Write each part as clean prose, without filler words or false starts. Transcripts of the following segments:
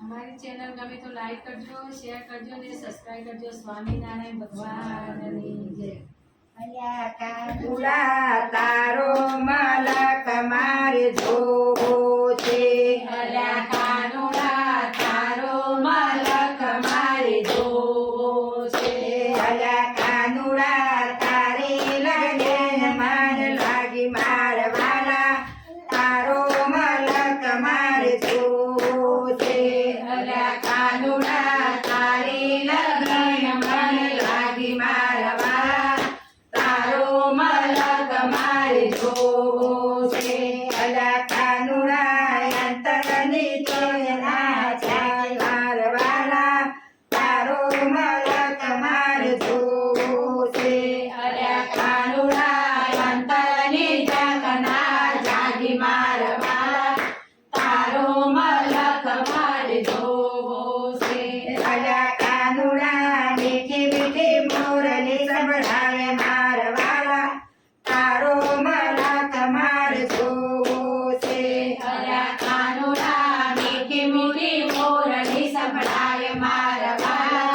हमारी चैनल गमे तो लाइक करजो, शेयर करजो ने सब्सक्राइब करजो। स्वामीनारायण भगवाननी जय। અલ્યા કાનુડા તારો મલક મારે જોવો છે. અલ્યા કાનુડા તારો મલક મારે જોવો છે. અલ્યા કાનુડા તારે લગે મન લાગી મારવાલા તારો મલક મારે જોવો છે. અલ્યા કાનુડા તારે લગન મન લાગી મારવા તારો મલક મારે જોવો છે. અલ્યા કાનુડા અંતરની ચોયના ચાલ મારવાલા તારો મલક મારે જોવો છે. અલ્યા કાનુડા અંતરની જગના જાગી મારવા તારો મલક મારે જોવો છે. અલ્યા કાનુડા મીઠી મીઠી મોરલી સંભળાવે મારવાલા તારો મલક મારે જોવો છે. અલ્યા કાનુડા મીઠી મીઠી મોરલી સંભળાય મારવા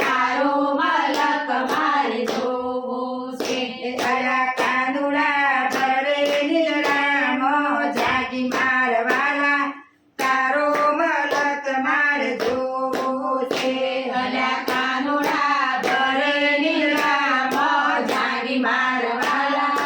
તારો મલક મારે જોવો છે. અલ્યા કાનુડા ભરે નિદ્રામાં જાગી મારવાલા તારો મલક મારે જોવો છે. અલ્યા કાનુડા ભરે નિદ્રામાં જાગી મારવાલા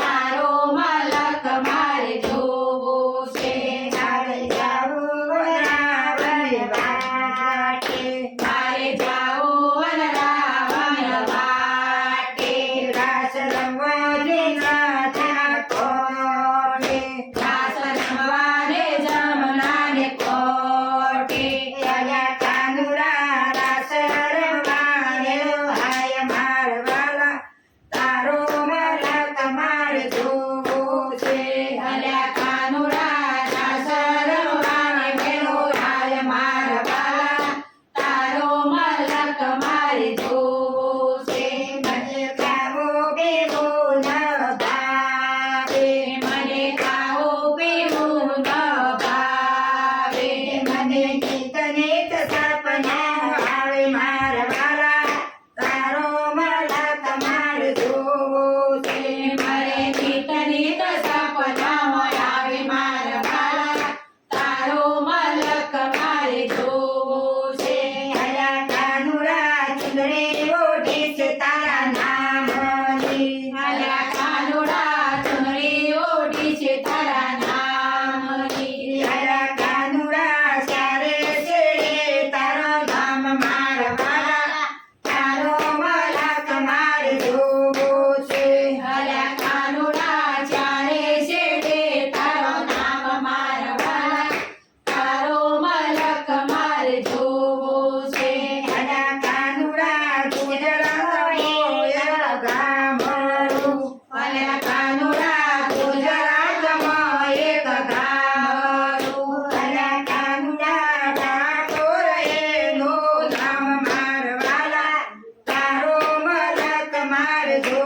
તારો મલક મારે જોવો છે. મારે જાવું રાવણ વાટે મારે જાવું રાવણ વાટે રાસ રમવા જુના ત્યાં કોટે રાસ રમવાને જમનાને કોટે અલ્યા કાનુડા રાસ રમવાને હાય મારવાલા તારો મલક મારે જોવો છે. અલ્યા કાનુડા રાસ રમવાને મેલો હાય મારવાલા તારો મલક મારે જોવો છે. મને ગાવો બેવો ન ભાવે મને ખાવું પીવું ન ભાવે મને નીત નીત સપના આવે મારવાલા તારો મલક મારે જોવો છે. મારે નીત નીત સપનામાં આવે મારવાલા તારો મલક મારે જોવો છે. અલ્યા કાનુડા ચુંદડી ઓઢી છે તારા નામની અલ્યા કાનુડા ચુનરી ઓઢી છે તારા નામની અલ્યા કાનુડા ચારે છેડે તારો ધામ મારવાલા તારો મલક મારે જોવો છે. અલ્યા કાનુડા ચારે છેડે તારો નામ મારવાલા તારો મલક મારે જોવો છે. અલ્યા કાનુડા ગુજરાતમાં ગામડું અલ્યા કાનુડા ગુજરાતમાં એક ગામડું અલ્યા કાનુડા ડાકોર એનું ધામ મારવાલા તારો મલક મારે જોવો